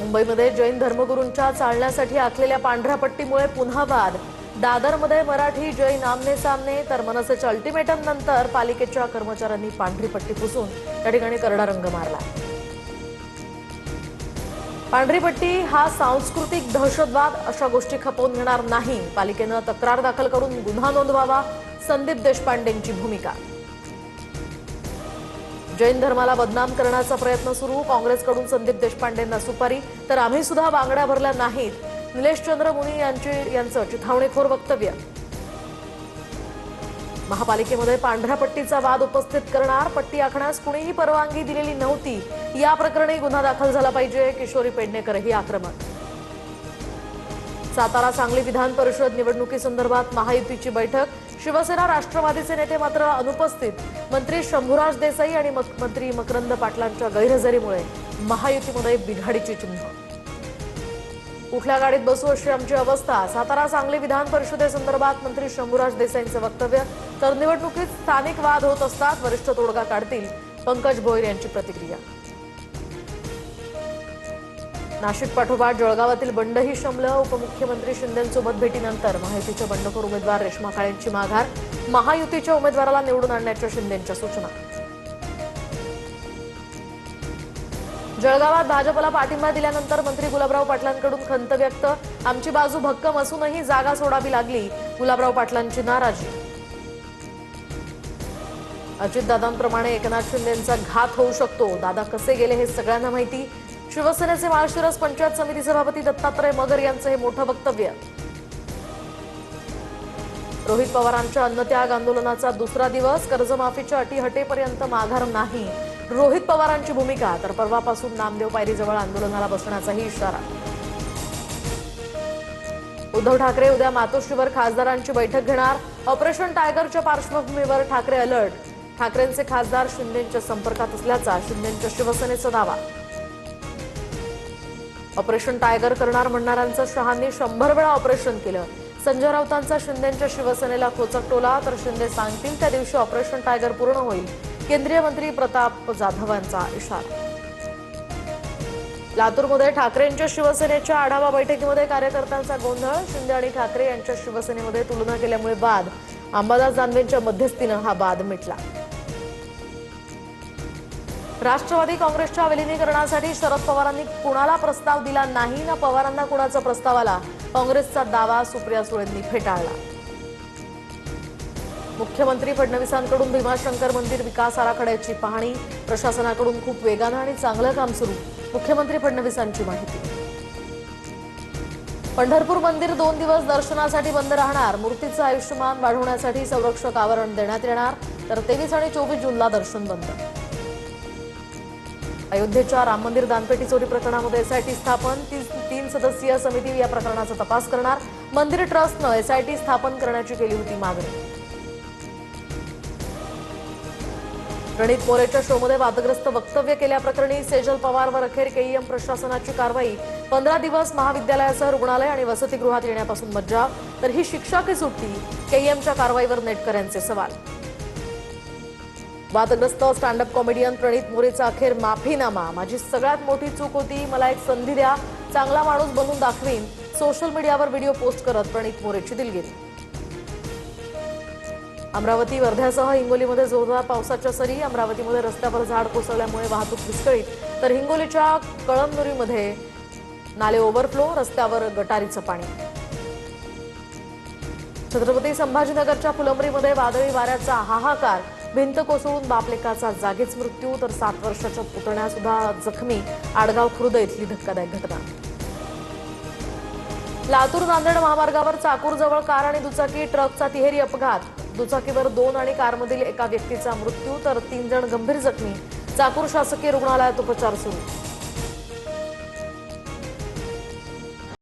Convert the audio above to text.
मुंबईमध्ये जैन धर्मगुरूंच्या चालण्यासाठी आखलेल्या पांढऱ्या पट्टीमुळे पुन्हा वाद। दादरमध्ये मराठी जैन आमने सामने, तर मनसेच्या अल्टिमेटम नंतर पालिकेच्या कर्मचाऱ्यांनी पांढरी पट्टी पुसून त्या ठिकाणी करडा रंग मारला। पांढरी पट्टी हा सांस्कृतिक दहशतवाद, अशा गोष्टी खपवून घेणार नाही। पालिकेनं तक्रार दाखल करून गुन्हा नोंदवावा, संदीप देशपांडेंची भूमिका। जैन धर्माला बदनाम करण्याचा प्रयत्न सुरू, काँग्रेसकडून संदीप देशपांडेंना सुपारी, तर आम्ही सुद्धा बांगड्या भरल्या नाहीत, निलेशचंद्र मुनी यांचं चिथावणीखोर वक्तव्य। महापालिकेमध्ये पांढऱ्या पट्टीचा वाद उपस्थित करणार, पट्टी आखण्यास कुणीही परवानगी दिलेली नव्हती, या प्रकरणी गुन्हा दाखल झाला पाहिजे, किशोरी पेडणेकरही आक्रमक। सातारा सांगली विधान परिषद निवडणुकीसंदर्भात महायुतीची बैठक, शिवसेना राष्ट्रवादीचे नेते मात्र अनुपस्थित। मंत्री शंभूराज देसाई आणि मंत्री मकरंद पाटलांच्या गैरहजेरीमुळे महायुतीमध्ये बिघाडीची चिन्ह। कुठल्या गाडीत बसू अशी आमची अवस्था, सातारा सांगली विधान परिषदेसंदर्भात मंत्री शंभूराज देसाईंचं वक्तव्य, तर निवडणुकीत स्थानिक वाद होत असतात, वरिष्ठ तोडगा काढतील, पंकज भोयर यांची प्रतिक्रिया। नाशिक पाठोपाठ जळगावातील बंडही शमलं, उपमुख्यमंत्री शिंदेंसोबत भेटीनंतर महायुतीच्या बंडखोर उमेदवार रेश्मा काळेंची माघार, महायुतीच्या उमेदवाराला निवडून आणण्याच्या शिंदेंच्या सूचना। जळगावात भाजपला पाठिंबा दिल्यानंतर मंत्री गुलाबराव पाटलांकडून खंत व्यक्त, आमची बाजू भक्कम असूनही जागा सोडावी लागली, गुलाबराव पाटलांची नाराजी। अजितदादांप्रमाणे एकनाथ शिंदेंचा घात होऊ शकतो, दादा कसे गेले हे सगळ्यांना माहिती, शिवसेनेचे माळशिरस पंचायत समिती सभापती दत्तात्रय मगर यांचं हे मोठं वक्तव्य। रोहित पवारांच्या अन्नत्याग आंदोलनाचा दुसरा दिवस, कर्जमाफीच्या अटी हटेपर्यंत माघार नाही, रोहित पवारांची भूमिका, तर परवापासून नामदेव पायरीजवळ आंदोलनाला बसण्याचाही इशारा। उद्धव ठाकरे उद्या मातोश्रीवर खासदारांची बैठक घेणार, ऑपरेशन टायगरच्या पार्श्वभूमीवर ठाकरे अलर्ट, ठाकरेंचे खासदार शिंदेंच्या संपर्कात असल्याचा शिंदेंच्या शिवसेनेचा दावा। ऑपरेशन टायगर करणार म्हणणाऱ्यांचं शहांनी 100 वेळा ऑपरेशन केलं, संजय राऊतांचा शिंदेंच्या शिवसेनेला खोचक टोला, तर शिंदे सांगतील त्या दिवशी ऑपरेशन टायगर पूर्ण होईल, केंद्रीय मंत्री प्रताप जाधवांचा इशारा। लातूरमध्ये ठाकरेंच्या शिवसेनेच्या आढावा बैठकीमध्ये कार्यकर्त्यांचा गोंधळ, शिंदे आणि ठाकरे यांच्या शिवसेनेमध्ये तुलना केल्यामुळे वाद, अंबादास दानवेंच्या मध्यस्थीनं हा वाद मिटला। राष्ट्रवादी काँग्रेसच्या विलिनीकरणासाठी शरद पवारांनी कुणाला प्रस्ताव दिला नाही ना पवारांना कुणाचा प्रस्ताव आला, काँग्रेसचा दावा सुप्रिया सुळेंनी फेटाळला। मुख्यमंत्री फडणवीसांकडून भीमाशंकर मंदिर विकास आराखड्याची पाहणी, प्रशासनाकडून खूप वेगानं आणि चांगलं काम सुरू, मुख्यमंत्री फडणवीसांची माहिती। पंढरपूर मंदिर 2 दिवस दर्शनासाठी बंद राहणार, मूर्तीचं आयुष्यमान वाढवण्यासाठी संरक्षक आवरण देण्यात येणार, तर 23 आणि 24 जूनला दर्शन बंद। अयोध्येच्या राम मंदिर दानपेटी चोरी प्रकरणामध्ये एसआयटी स्थापन, 3 सदस्यीय समिती या प्रकरणाचा तपास करणार, मंदिर ट्रस्टनं एसआयटी स्थापन करण्याची केली होती मागणी। रणित मोरेच्या शोमध्ये वादग्रस्त वक्तव्य केल्याप्रकरणी सेजल पवारवर अखेर केईएम प्रशासनाची कारवाई, 15 दिवस महाविद्यालयासह रुग्णालय आणि वसतिगृहात येण्यापासून मज्जाव, तर ही शिक्षा की सुट्टी, केईएमच्या कारवाईवर नेटकर यांचे सवाल। वादग्रस्त स्टँडअप कॉमेडियन प्रणित मोरेचा अखेर माफीनामा, माझी सगळ्यात मोठी चूक होती, मला एक संधी द्या, चांगला माणूस बनून दाखवीन, सोशल मीडियावर व्हिडिओ पोस्ट करत प्रणित मोरेची दिलगिरी। अमरावती वर्ध्यासह हिंगोलीमध्ये जोरदार पावसाच्या सरी, अमरावतीमध्ये रस्त्यावर झाड कोसळल्यामुळे वाहतूक विस्कळीत, तर हिंगोलीच्या कळमनुरीमध्ये नाले ओव्हरफ्लो, रस्त्यावर गटारीचं पाणी। छत्रपती संभाजीनगरच्या फुलंब्रीमध्ये वादळी वाऱ्याचा हाहाकार, भिंत कोसळून बापलेकाचा जागीच मृत्यू, तर 7 वर्षाच्या पुतण्या सुद्धा जखमी, आडगाव खुर्द इथली धक्कादायक घटना। लातूर नांदेड महामार्गावर चाकूरजवळ कार आणि दुचाकी ट्रकचा तिहेरी अपघात, दुचाकीवर 2 आणि कारमधील एका व्यक्तीचा मृत्यू, तर 3 जण गंभीर जखमी, चाकूर शासकीय रुग्णालयात उपचार सुरू।